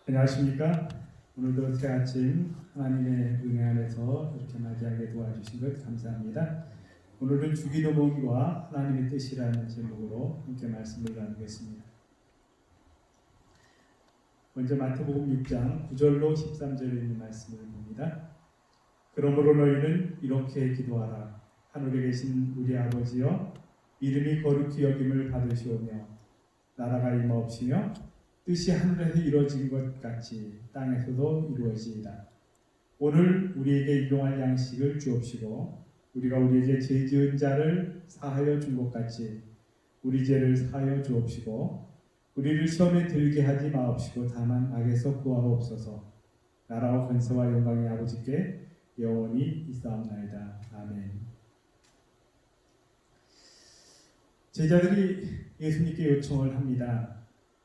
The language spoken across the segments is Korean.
안녕하십니까? 오늘도 새 아침 하나님의 은혜 안에서 이렇게 맞이하게 도와주신 것 감사합니다. 오늘은 주기도 모기와 하나님의 뜻이라는 제목으로 함께 말씀을 나누겠습니다. 먼저 마태복음 6장 9절로 13절에 있는 말씀을 봅니다. 그러므로 너희는 이렇게 기도하라. 하늘에 계신 우리 아버지여, 이름이 거룩히 여김을 받으시오며 나라가 임하옵시며 뜻이 하늘에서 이루어진 것 같이 땅에서도 이루어지이다. 오늘 우리에게 일용할 양식을 주옵시고 우리가 우리에게 죄 지은 자를 사하여 준 것 같이 우리 죄를 사하여 주옵시고 우리를 시험에 들게 하지 마옵시고 다만 악에서 구하옵소서. 나라와 권세와 영광이 아버지께 영원히 있사옵나이다. 아멘. 제자들이 예수님께 요청을 합니다.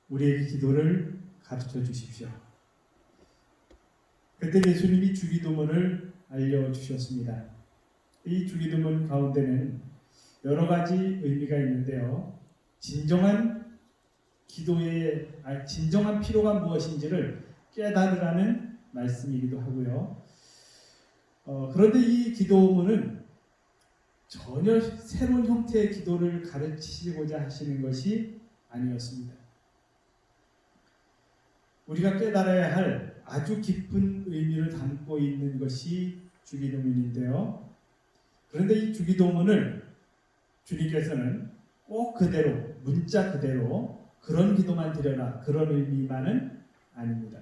우리에게 기도를 가르쳐 주십시오. 그때 예수님이 주기도문을 알려주셨습니다. 이 주기도문 가운데는 여러 가지 의미가 있는데요. 진정한 필요가 무엇인지를 깨달으라는 말씀이기도 하고요. 그런데 이 기도문은 전혀 새로운 형태의 기도를 가르치시고자 하시는 것이 아니었습니다. 우리가 깨달아야 할 아주 깊은 의미를 담고 있는 것이 주기도문인데요. 그런데 이 주기도문을 주님께서는 꼭 그대로, 문자 그대로 그런 기도만 드려라, 그런 의미만은 아닙니다.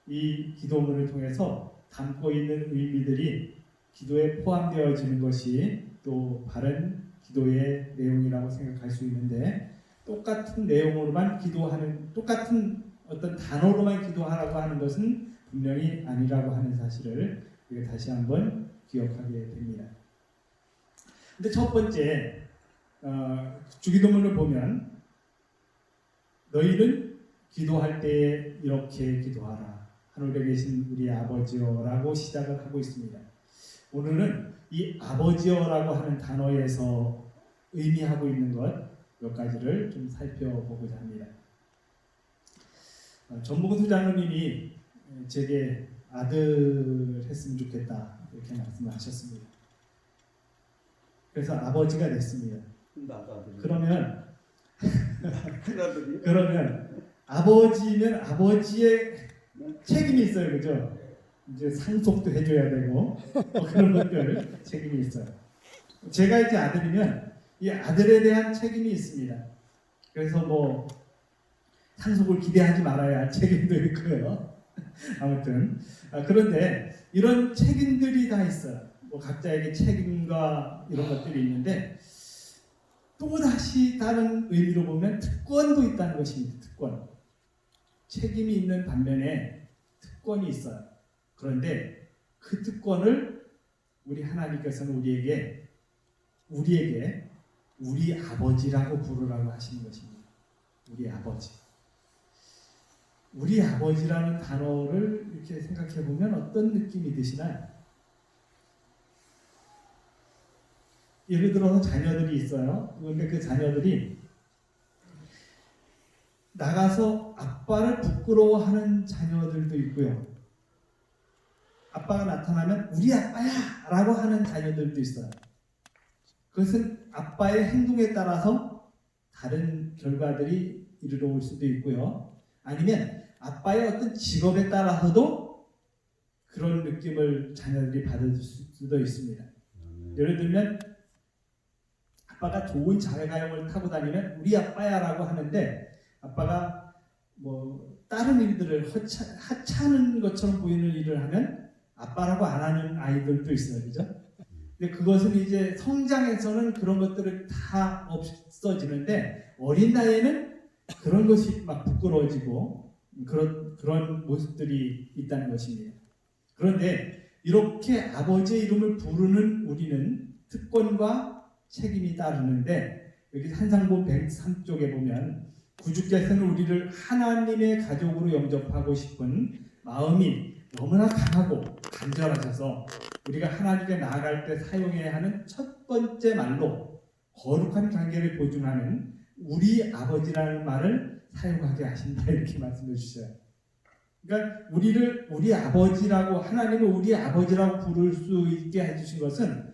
이 기도문을 통해서 담고 있는 의미들이 기도에 포함되어지는 것이 또 바른 기도의 내용이라고 생각할 수 있는데, 똑같은 내용으로만 기도하는, 똑같은 어떤 단어로만 기도하라고 하는 것은 분명히 아니라고 하는 사실을 우리가 다시 한번 기억하게 됩니다. 근데 첫 번째 주기도문을 보면 너희는 기도할 때에 이렇게 기도하라. 하늘에 계신 우리 아버지여 라고 시작을 하고 있습니다. 오늘은 이 아버지여라고 하는 단어에서 의미하고 있는 것 몇 가지를 좀 살펴보고자 합니다. 전무근 장로님이 제게 아들 했으면 좋겠다 이렇게 말씀을 하셨습니다. 그래서 아버지가 됐습니다. 그러면 아버지면 아버지의 책임이 있어요, 그죠? 이제 상속도 해줘야 되고 그런 것들 책임이 있어요. 제가 이제 아들이면 이 아들에 대한 책임이 있습니다. 그래서 뭐 상속을 기대하지 말아야 할 책임도 있고요. 아무튼 그런데 이런 책임들이 다 있어요. 뭐 각자에게 책임과 이런 것들이 있는데 또 다시 다른 의미로 보면 특권도 있다는 것입니다. 특권. 책임이 있는 반면에 특권이 있어요. 그런데 그 특권을 우리 하나님께서는 우리에게 우리 아버지라고 부르라고 하시는 것입니다. 우리 아버지. 우리 아버지라는 단어를 이렇게 생각해 보면 어떤 느낌이 드시나요? 예를 들어서 자녀들이 있어요. 그런데 그 자녀들이 나가서 아빠를 부끄러워하는 자녀들도 있고요. 아빠가 나타나면 우리 아빠야! 라고 하는 자녀들도 있어요. 그것은 아빠의 행동에 따라서 다른 결과들이 이르러 올 수도 있고요. 아니면 아빠의 어떤 직업에 따라서도 그런 느낌을 자녀들이 받을 수도 있습니다. 예를 들면 아빠가 좋은 자가용을 타고 다니면 우리 아빠야 라고 하는데 아빠가 뭐 다른 일들을 하찮은 것처럼 보이는 일을 하면 아빠라고 안 하는 아이들도 있어요. 그죠? 근데 그것은 이제 성장에서는 그런 것들을 다 없어지는데 어린 나이에는 그런 것이 막 부끄러워지고 그런 모습들이 있다는 것입니다. 그런데 이렇게 아버지의 이름을 부르는 우리는 특권과 책임이 따르는데 여기 산상본 103쪽에 보면 구주께서는 우리를 하나님의 가족으로 영접하고 싶은 마음이 너무나 강하고 간절하셔서 우리가 하나님께 나아갈 때 사용해야 하는 첫 번째 말로 거룩한 관계를 보증하는 우리 아버지라는 말을 사용하게 하신다 이렇게 말씀해 주셔요. 그러니까 우리를 우리 아버지라고, 하나님을 우리 아버지라고 부를 수 있게 해주신 것은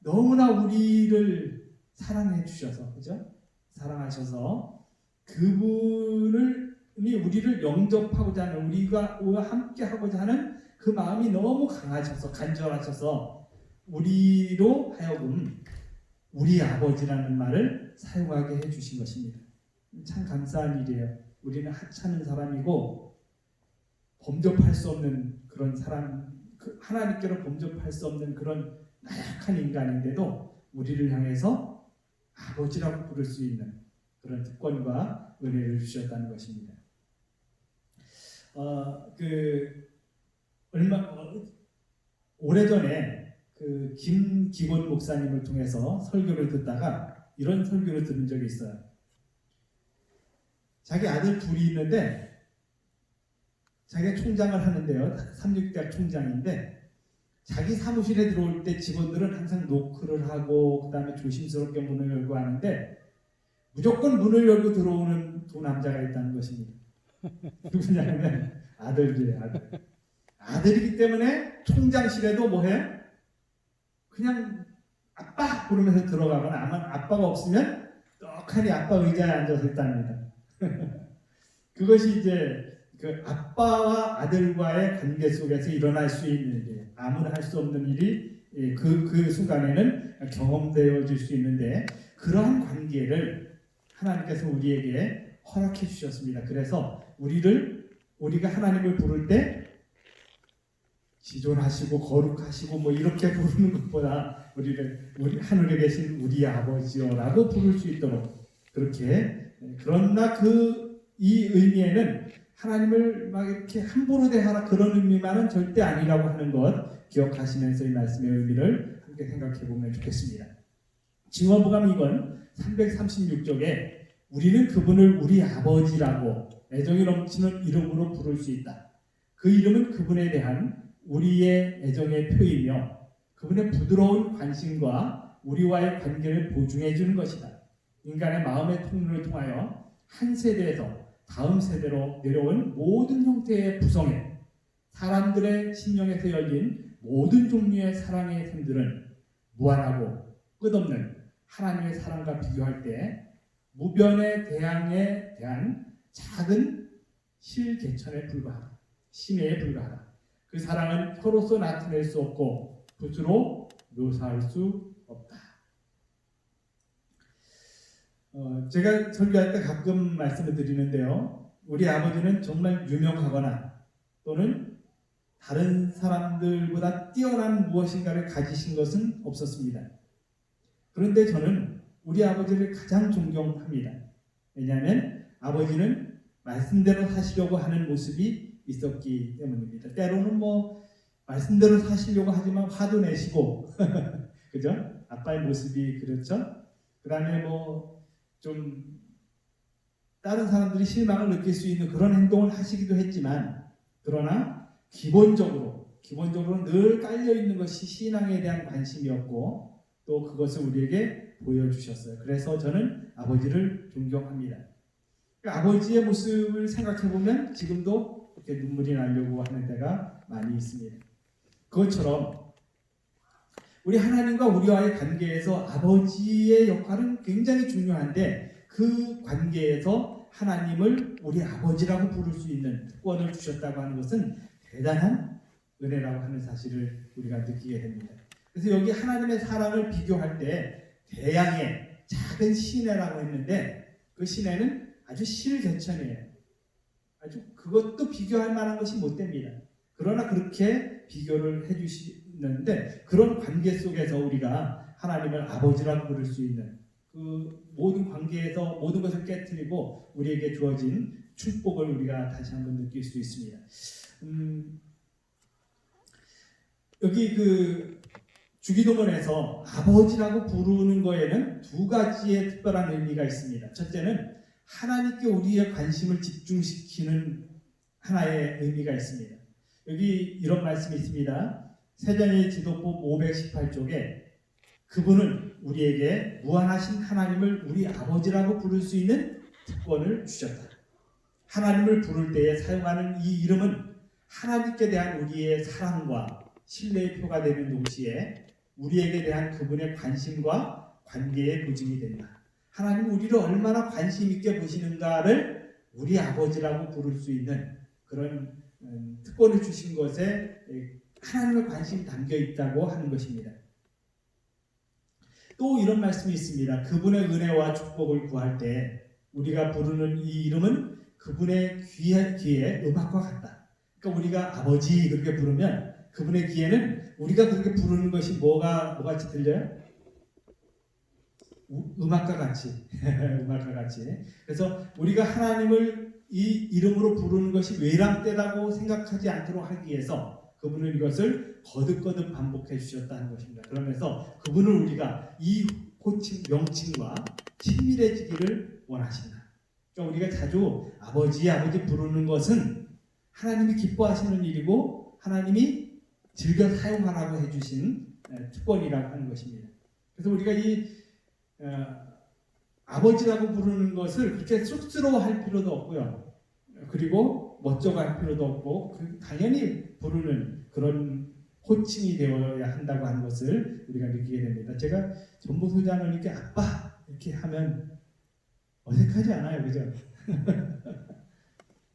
너무나 우리를 사랑해 주셔서, 그죠? 사랑하셔서 그분을 우리를 영접하고자 하는, 우리가 함께 하고자 하는 그 마음이 너무 강하셔서, 간절하셔서 우리로 하여금 우리 아버지라는 말을 사용하게 해주신 것입니다. 참 감사한 일이에요. 우리는 하찮은 사람이고 범접할 수 없는 그런 사람, 하나님께로 범접할 수 없는 그런 나약한 인간인데도 우리를 향해서 아버지라고 부를 수 있는 그런 특권과 은혜를 주셨다는 것입니다. 오래전에 김기곤 목사님을 통해서 설교를 듣다가 이런 설교를 들은 적이 있어요. 자기 아들 둘이 있는데 자기가 총장을 하는데요. 삼육대학 총장인데 자기 사무실에 들어올 때 직원들은 항상 노크를 하고 그 다음에 조심스럽게 문을 열고 하는데 무조건 문을 열고 들어오는 두 남자가 있다는 것입니다. 누구냐면 아들들이에요. 아들이기 때문에 총장실에도 뭐해요? 그냥 아빠 부르면서 들어가거나, 아마 아빠가 없으면 떡하니 아빠 의자에 앉아서 있답니다. 그것이 이제 그 아빠와 아들과의 관계 속에서 일어날 수 있는 일이에요. 아무나 할 수 없는 일이 그 순간에는 경험되어질 수 있는데, 그러한 관계를 하나님께서 우리에게 허락해 주셨습니다. 그래서 우리가 하나님을 부를 때 지존하시고 거룩하시고 뭐 이렇게 부르는 것보다 우리 하늘에 계신 우리 아버지여라고 부를 수 있도록 그렇게. 그러나 이 의미에는 하나님을 막 이렇게 함부로 대하라 그런 의미만은 절대 아니라고 하는 것 기억하시면서 이 말씀의 의미를 함께 생각해 보면 좋겠습니다. 증언부감 2권 336쪽에 우리는 그분을 우리 아버지라고 애정이 넘치는 이름으로 부를 수 있다. 그 이름은 그분에 대한 우리의 애정의 표이며 그분의 부드러운 관심과 우리와의 관계를 보증해 주는 것이다. 인간의 마음의 통로를 통하여 한 세대에서 다음 세대로 내려온 모든 형태의 부성애, 사람들의 심령에서 열린 모든 종류의 사랑의 샘들은 무한하고 끝없는 하나님의 사랑과 비교할 때 무변의 대양에 대한 작은 실개천에 불과하다. 심해에 불과하다. 그 사랑은 혀로서 나타낼 수 없고 붓으로 묘사할 수 없다. 제가 설교할 때 가끔 말씀을 드리는데요. 우리 아버지는 정말 유명하거나 또는 다른 사람들보다 뛰어난 무엇인가를 가지신 것은 없었습니다. 그런데 저는 우리 아버지를 가장 존경합니다. 왜냐하면 아버지는 말씀대로 사시려고 하는 모습이 있었기 때문입니다. 때로는 말씀대로 사시려고 하지만 화도 내시고 그죠? 아빠의 모습이 그렇죠? 그 다음에 좀 다른 사람들이 실망을 느낄 수 있는 그런 행동을 하시기도 했지만, 그러나 기본적으로 늘 깔려있는 것이 신앙에 대한 관심이었고 또 그것을 우리에게 보여주셨어요. 그래서 저는 아버지를 존경합니다. 아버지의 모습을 생각해보면 지금도 이렇게 눈물이 나려고 하는 때가 많이 있습니다. 그것처럼 우리 하나님과 우리와의 관계에서 아버지의 역할은 굉장히 중요한데, 그 관계에서 하나님을 우리 아버지라고 부를 수 있는 특권을 주셨다고 하는 것은 대단한 은혜라고 하는 사실을 우리가 느끼게 됩니다. 그래서 여기 하나님의 사랑을 비교할 때 대양의 작은 시내라고 했는데, 그 시내는 아주 실개천이에요. 아주 그것도 비교할 만한 것이 못 됩니다. 그러나 그렇게 비교를 해주시는데, 그런 관계 속에서 우리가 하나님을 아버지라고 부를 수 있는 그 모든 관계에서 모든 것을 깨트리고 우리에게 주어진 축복을 우리가 다시 한번 느낄 수 있습니다. 여기 주기도문에서 아버지라고 부르는 거에는 두 가지의 특별한 의미가 있습니다. 첫째는 하나님께 우리의 관심을 집중시키는 하나의 의미가 있습니다. 여기 이런 말씀이 있습니다. 세전의 지도법 518쪽에 그분은 우리에게 무한하신 하나님을 우리 아버지라고 부를 수 있는 특권을 주셨다. 하나님을 부를 때에 사용하는 이 이름은 하나님께 대한 우리의 사랑과 신뢰의 표가 되는 동시에 우리에게 대한 그분의 관심과 관계의 보증이 된다. 하나님은 우리를 얼마나 관심 있게 보시는가를 우리 아버지라고 부를 수 있는 그런 특권을 주신 것에 하나님의 관심이 담겨 있다고 하는 것입니다. 또 이런 말씀이 있습니다. 그분의 은혜와 축복을 구할 때 우리가 부르는 이 이름은 그분의 귀에 음악과 같다. 그러니까 우리가 아버지 그렇게 부르면 그분의 귀에는 우리가 그렇게 부르는 것이 뭐가 같이 들려요? 음악과 같이. 음악과 같이. 그래서 우리가 하나님을 이 이름으로 부르는 것이 외람되다고 생각하지 않도록 하기 위해서 그분은 이것을 거듭거듭 반복해 주셨다는 것입니다. 그러면서 그분을 우리가 이 호칭, 명칭과 친밀해지기를 원하신다. 그러니까 우리가 자주 아버지 부르는 것은 하나님이 기뻐하시는 일이고 하나님이 즐겨 사용하라고 해주신 특권이라고 하는 것입니다. 그래서 우리가 이 아버지라고 부르는 것을 그렇게 쑥스러워할 필요도 없고요. 그리고 멋쩍어 할 필요도 없고 당연히 부르는 그런 호칭이 되어야 한다고 하는 것을 우리가 느끼게 됩니다. 제가 전무소장님께 아빠 이렇게 하면 어색하지 않아요, 그죠?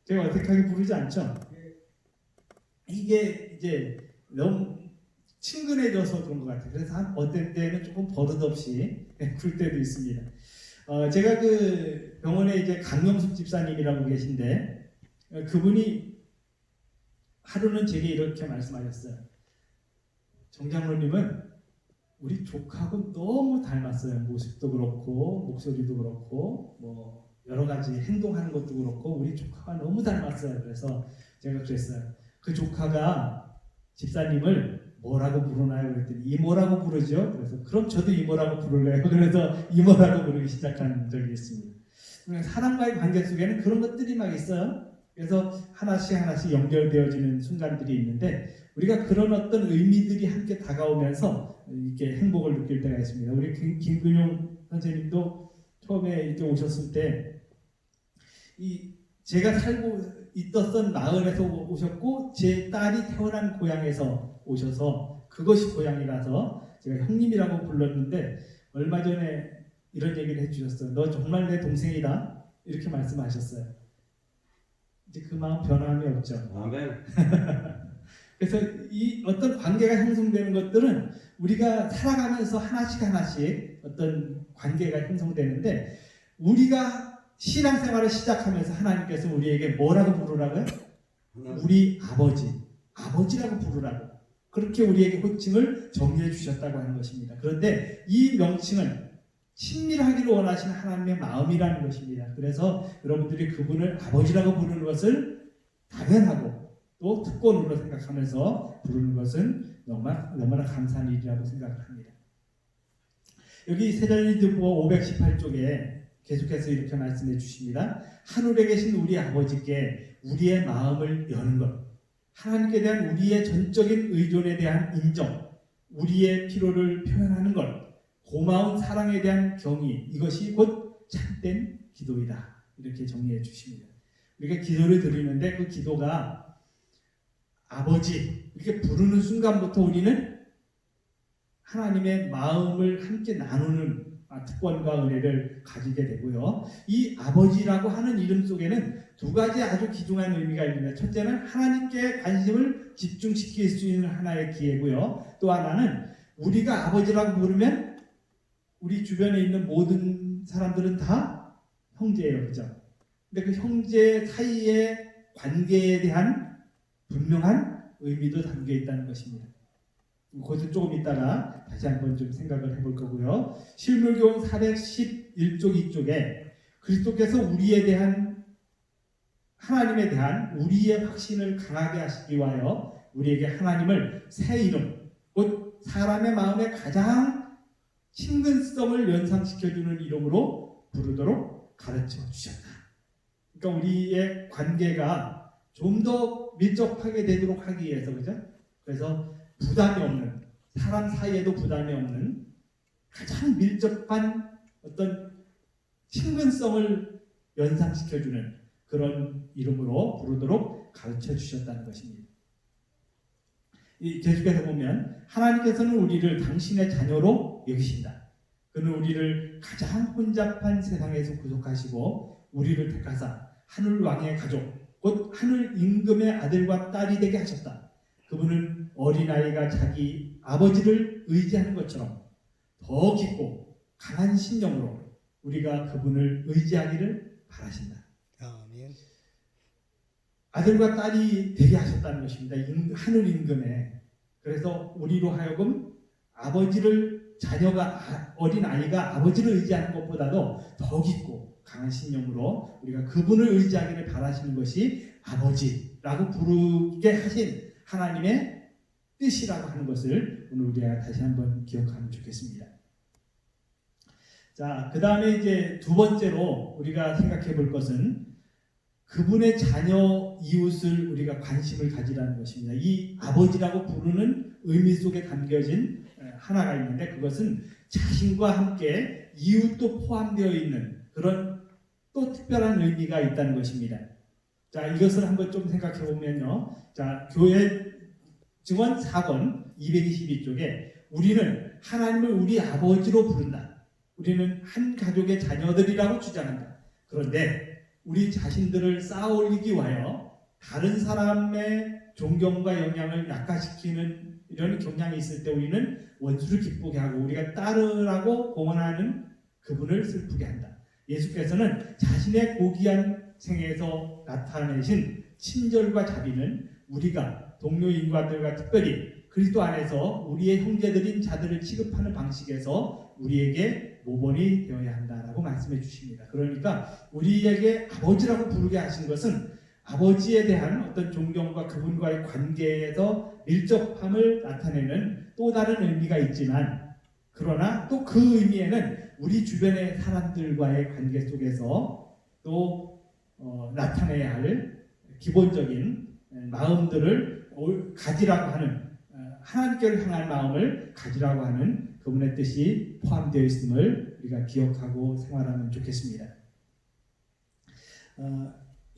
제가 어색하게 부르지 않죠? 이게 이제 너무 친근해져서 그런 것 같아요. 그래서 어떤 때는 조금 버릇없이 굴 때도 있습니다. 제가 그 병원에 이제 강명숙 집사님이라고 계신데 그분이 하루는 제게 이렇게 말씀하셨어요. 정장로님은 우리 조카하고 너무 닮았어요. 모습도 그렇고 목소리도 그렇고 뭐 여러 가지 행동하는 것도 그렇고 우리 조카가 너무 닮았어요. 그래서 제가 그랬어요. 그 조카가 집사님을 뭐라고 부르나요? 그랬더니 이모라고 부르죠. 그래서 그럼 저도 이모라고 부를래요. 그래서 이모라고 부르기 시작한 적이 있습니다. 사람과의 관계 속에는 그런 것들이 막 있어요. 그래서 하나씩 연결되어지는 순간들이 있는데 우리가 그런 어떤 의미들이 함께 다가오면서 이렇게 행복을 느낄 때가 있습니다. 우리 김근용 선생님도 처음에 이렇게 오셨을 때 제가 살고 있었던 마을에서 오셨고 제 딸이 태어난 고향에서 오셔서 그것이 고향이라서 제가 형님이라고 불렀는데 얼마 전에 이런 얘기를 해주셨어요. 너 정말 내 동생이다 이렇게 말씀하셨어요. 이제 그 마음 변함이 없죠. 아멘. 그래서 이 어떤 관계가 형성되는 것들은 우리가 살아가면서 하나씩 어떤 관계가 형성되는데 우리가 신앙생활을 시작하면서 하나님께서 우리에게 뭐라고 부르라고요? 우리 아버지라고 부르라고 그렇게 우리에게 호칭을 정리해 주셨다고 하는 것입니다. 그런데 이 명칭은 친밀하기를 원하시는 하나님의 마음이라는 것입니다. 그래서 여러분들이 그분을 아버지라고 부르는 것을 당연하고 또 특권으로 생각하면서 부르는 것은 너무나 감사한 일이라고 생각을 합니다. 여기 세전리드보 518쪽에 계속해서 이렇게 말씀해 주십니다. 하늘에 계신 우리 아버지께 우리의 마음을 여는 것, 하나님께 대한 우리의 전적인 의존에 대한 인정, 우리의 필요를 표현하는 것, 고마운 사랑에 대한 경의, 이것이 곧 참된 기도이다. 이렇게 정리해 주십니다. 우리가 기도를 드리는데 그 기도가 아버지 이렇게 부르는 순간부터 우리는 하나님의 마음을 함께 나누는 특권과 은혜를 가지게 되고요. 이 아버지라고 하는 이름 속에는 두 가지 아주 귀중한 의미가 있습니다. 첫째는 하나님께 관심을 집중시킬 수 있는 하나의 기회고요. 또 하나는 우리가 아버지라고 부르면 우리 주변에 있는 모든 사람들은 다 형제예요. 그죠? 근데 그 형제 사이의 관계에 대한 분명한 의미도 담겨 있다는 것입니다. 그것은 조금 이따가 다시 한번 좀 생각을 해볼 거고요. 실물교훈 411쪽 2쪽에 그리스도께서 우리에 대한 하나님에 대한 우리의 확신을 강하게 하시기 위하여 우리에게 하나님을 새 이름, 곧 사람의 마음에 가장 친근성을 연상시켜주는 이름으로 부르도록 가르쳐 주셨다. 그러니까 우리의 관계가 좀 더 밀접하게 되도록 하기 위해서, 그죠? 그래서 부담이 없는, 사람 사이에도 부담이 없는 가장 밀접한 어떤 친근성을 연상시켜주는 그런 이름으로 부르도록 가르쳐 주셨다는 것입니다. 계속해서 보면 하나님께서는 우리를 당신의 자녀로 여기신다. 그는 우리를 가장 혼잡한 세상에서 구속하시고 우리를 택하사 하늘 왕의 가족, 곧 하늘 임금의 아들과 딸이 되게 하셨다. 그분은 어린아이가 자기 아버지를 의지하는 것처럼 더 깊고 강한 신령으로 우리가 그분을 의지하기를 바라신다. 아멘. 아들과 딸이 되게 하셨다는 것입니다. 하늘 임금에. 그래서 우리로 하여금 어린 아이가 아버지를 의지하는 것보다도 더 깊고 강한 신령으로 우리가 그분을 의지하기를 바라시는 것이 아버지라고 부르게 하신 하나님의 뜻이라고 하는 것을 오늘 우리가 다시 한번 기억하면 좋겠습니다. 자, 그 다음에 이제 두 번째로 우리가 생각해 볼 것은 그분의 자녀 이웃을 우리가 관심을 가지라는 것입니다. 이 아버지라고 부르는 의미 속에 담겨진 하나가 있는데 그것은 자신과 함께 이웃도 포함되어 있는 그런 또 특별한 의미가 있다는 것입니다. 자, 이것을 한번 좀 생각해 보면요. 자, 교회 증언 4권 222쪽에 우리는 하나님을 우리 아버지로 부른다. 우리는 한 가족의 자녀들이라고 주장한다. 그런데 우리 자신들을 쌓아올리기 위하여 다른 사람의 존경과 영향을 약화시키는 이런 경향이 있을 때 우리는 원수를 기쁘게 하고 우리가 따르라고 공언하는 그분을 슬프게 한다. 예수께서는 자신의 고귀한 생애에서 나타내신 친절과 자비는 우리가 동료 인간들과 특별히 그리스도 안에서 우리의 형제들인 자들을 취급하는 방식에서 우리에게 모범이 되어야 한다라고 말씀해 주십니다. 그러니까 우리에게 아버지라고 부르게 하신 것은 아버지에 대한 어떤 존경과 그분과의 관계에서 밀접함을 나타내는 또 다른 의미가 있지만 그러나 또 그 의미에는 우리 주변의 사람들과의 관계 속에서 또 나타내야 할 기본적인 마음들을 가지라고 하는 하나님께를 향한 마음을 가지라고 하는 그분의 뜻이 포함되어 있음을 우리가 기억하고 생활하면 좋겠습니다.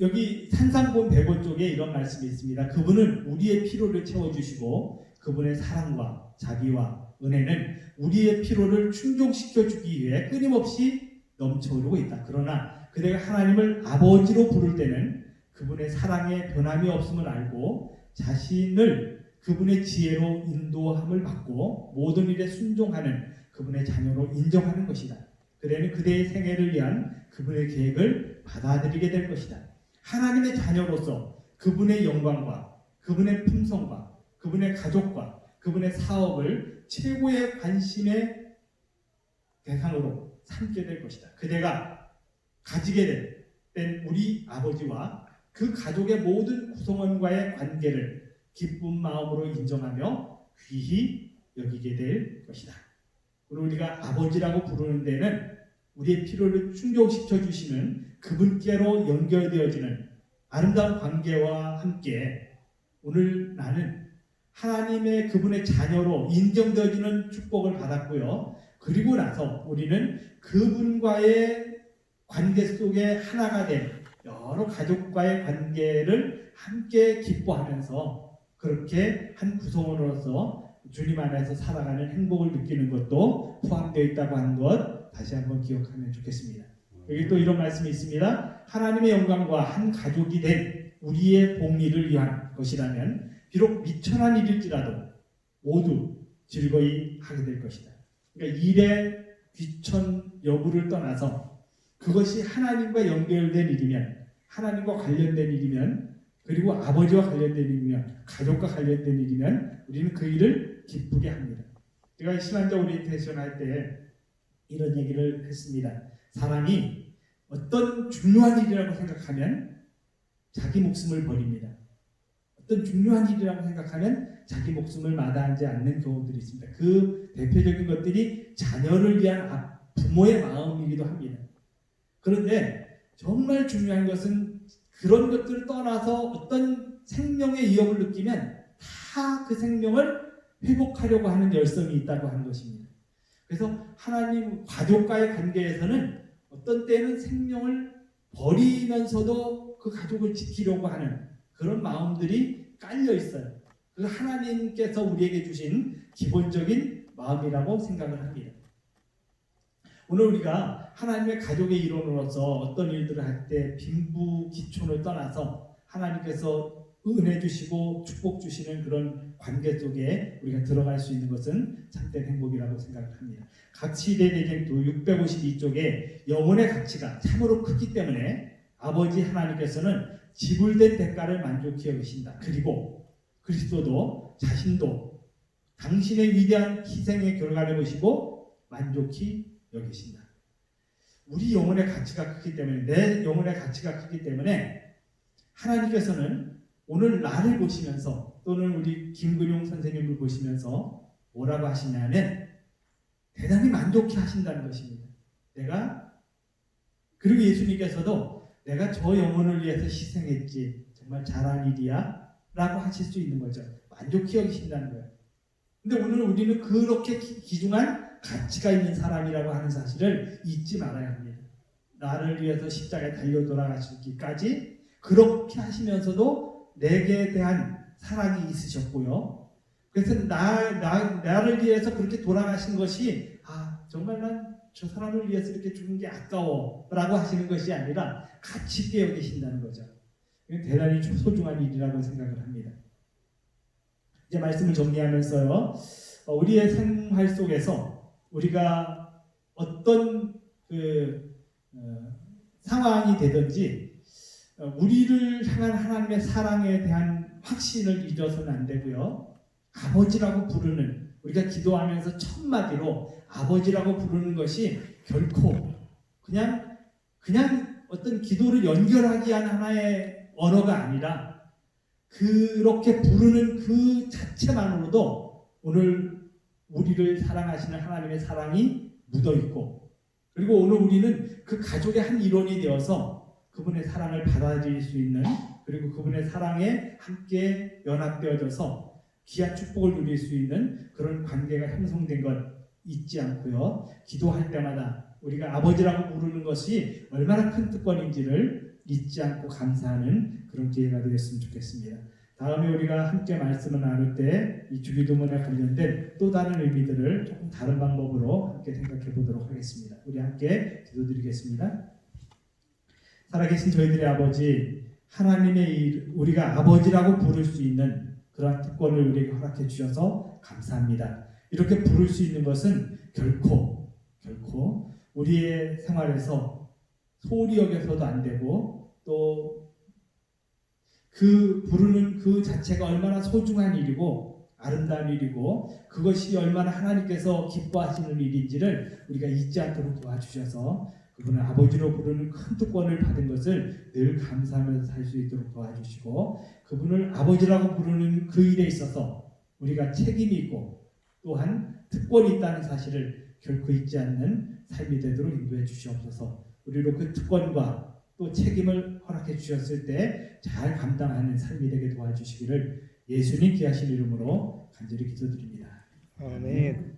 여기 산상본 100원 쪽에 이런 말씀이 있습니다. 그분은 우리의 피로를 채워주시고 그분의 사랑과 자비와 은혜는 우리의 피로를 충족시켜주기 위해 끊임없이 넘쳐오르고 있다. 그러나 그대가 하나님을 아버지로 부를 때는 그분의 사랑에 변함이 없음을 알고 자신을 그분의 지혜로 인도함을 받고 모든 일에 순종하는 그분의 자녀로 인정하는 것이다. 그대는 그대의 생애를 위한 그분의 계획을 받아들이게 될 것이다. 하나님의 자녀로서 그분의 영광과 그분의 품성과 그분의 가족과 그분의 사업을 최고의 관심의 대상으로 삼게 될 것이다. 그대가 가지게 된 우리 아버지와 그 가족의 모든 구성원과의 관계를 기쁜 마음으로 인정하며 귀히 여기게 될 것이다. 그리고 우리가 아버지라고 부르는 데는 우리의 필요를 충족시켜 주시는 그분께로 연결되어지는 아름다운 관계와 함께 오늘 나는 하나님의 그분의 자녀로 인정되어지는 축복을 받았고요. 그리고 나서 우리는 그분과의 관계 속에 하나가 된 여러 가족과의 관계를 함께 기뻐하면서 그렇게 한 구성원으로서 주님 안에서 살아가는 행복을 느끼는 것도 포함되어 있다고 하는 것 다시 한번 기억하면 좋겠습니다. 여기 또 이런 말씀이 있습니다. 하나님의 영광과 한 가족이 된 우리의 복리를 위한 것이라면 비록 미천한 일일지라도 모두 즐거이 하게 될 것이다. 그러니까 일의 귀천 여부를 떠나서 그것이 하나님과 연결된 일이면 하나님과 관련된 일이면 그리고 아버지와 관련된 일이면 가족과 관련된 일이면 우리는 그 일을 기쁘게 합니다. 제가 신앙자 오리엔테이션 할 때 이런 얘기를 했습니다. 사람이 어떤 중요한 일이라고 생각하면 자기 목숨을 버립니다. 어떤 중요한 일이라고 생각하면 자기 목숨을 마다하지 않는 경우들이 있습니다. 그 대표적인 것들이 자녀를 위한 부모의 마음이기도 합니다. 그런데 정말 중요한 것은 그런 것들을 떠나서 어떤 생명의 위협을 느끼면 다 그 생명을 회복하려고 하는 열성이 있다고 하는 것입니다. 그래서 하나님 가족과의 관계에서는 어떤 때는 생명을 버리면서도 그 가족을 지키려고 하는 그런 마음들이 깔려 있어요. 그 하나님께서 우리에게 주신 기본적인 마음이라고 생각을 합니다. 오늘 우리가 하나님의 가족의 일원으로서 어떤 일들을 할 때 빈부귀촌을 떠나서 하나님께서 은혜 주시고 축복 주시는 그런 관계 속에 우리가 들어갈 수 있는 것은 참된 행복이라고 생각을 합니다. 각시대대경도 652쪽에 영혼의 가치가 참으로 크기 때문에 아버지 하나님께서는 지불된 대가를 만족히 여기신다. 그리고 그리스도도 자신도 당신의 위대한 희생의 결과를 보시고 만족히 여기신다. 우리 영혼의 가치가 크기 때문에, 내 영혼의 가치가 크기 때문에 하나님께서는 오늘 나를 보시면서 또는 우리 김근용 선생님을 보시면서 뭐라고 하시냐면 대단히 만족해 하신다는 것입니다. 그리고 예수님께서도 내가 저 영혼을 위해서 희생했지 정말 잘한 일이야 라고 하실 수 있는 거죠. 만족히 여기신다는 거예요. 근데 오늘 우리는 그렇게 귀중한 가치가 있는 사람이라고 하는 사실을 잊지 말아야 합니다. 나를 위해서 십자가에 달려 돌아가시기까지 그렇게 하시면서도 내게 대한 사랑이 있으셨고요. 그래서 나를 위해서 그렇게 돌아가신 것이 정말 난 저 사람을 위해서 이렇게 죽은 게 아까워 라고 하시는 것이 아니라 가치 있게 여기신다는 거죠. 대단히 소중한 일이라고 생각을 합니다. 이제 말씀을 정리하면서요. 우리의 생활 속에서 우리가 어떤 상황이 되든지 우리를 향한 하나님의 사랑에 대한 확신을 잊어서는 안 되고요. 아버지라고 부르는, 우리가 기도하면서 첫 마디로 아버지라고 부르는 것이 결코 그냥 어떤 기도를 연결하기 위한 하나의 언어가 아니라 그렇게 부르는 그 자체만으로도 오늘 우리를 사랑하시는 하나님의 사랑이 묻어있고, 그리고 오늘 우리는 그 가족의 한 일원이 되어서 그분의 사랑을 받아들일 수 있는, 그리고 그분의 사랑에 함께 연합되어져서 귀한 축복을 누릴 수 있는 그런 관계가 형성된 것 잊지 않고요. 기도할 때마다 우리가 아버지라고 부르는 것이 얼마나 큰 특권인지를 잊지 않고 감사하는 그런 기회가 되었으면 좋겠습니다. 다음에 우리가 함께 말씀을 나눌 때 이 주기도문에 관련된 또 다른 의미들을 조금 다른 방법으로 함께 생각해 보도록 하겠습니다. 우리 함께 기도드리겠습니다. 살아계신 저희들의 아버지, 하나님의 우리가 아버지라고 부를 수 있는 그러한 특권을 우리에게 허락해 주셔서 감사합니다. 이렇게 부를 수 있는 것은 결코 우리의 생활에서 소홀히 여겨서도 안 되고, 또 그 부르는 그 자체가 얼마나 소중한 일이고 아름다운 일이고 그것이 얼마나 하나님께서 기뻐하시는 일인지를 우리가 잊지 않도록 도와주셔서 그분을 아버지로 부르는 큰 특권을 받은 것을 늘 감사하면서 살 수 있도록 도와주시고, 그분을 아버지라고 부르는 그 일에 있어서 우리가 책임이 있고 또한 특권이 있다는 사실을 결코 잊지 않는 삶이 되도록 인도해 주시옵소서. 우리로 그 특권과 또 책임을 허락해 주셨을 때 잘 감당하는 삶이 되게 도와주시기를 예수님 귀하신 이름으로 간절히 기도드립니다. 아멘.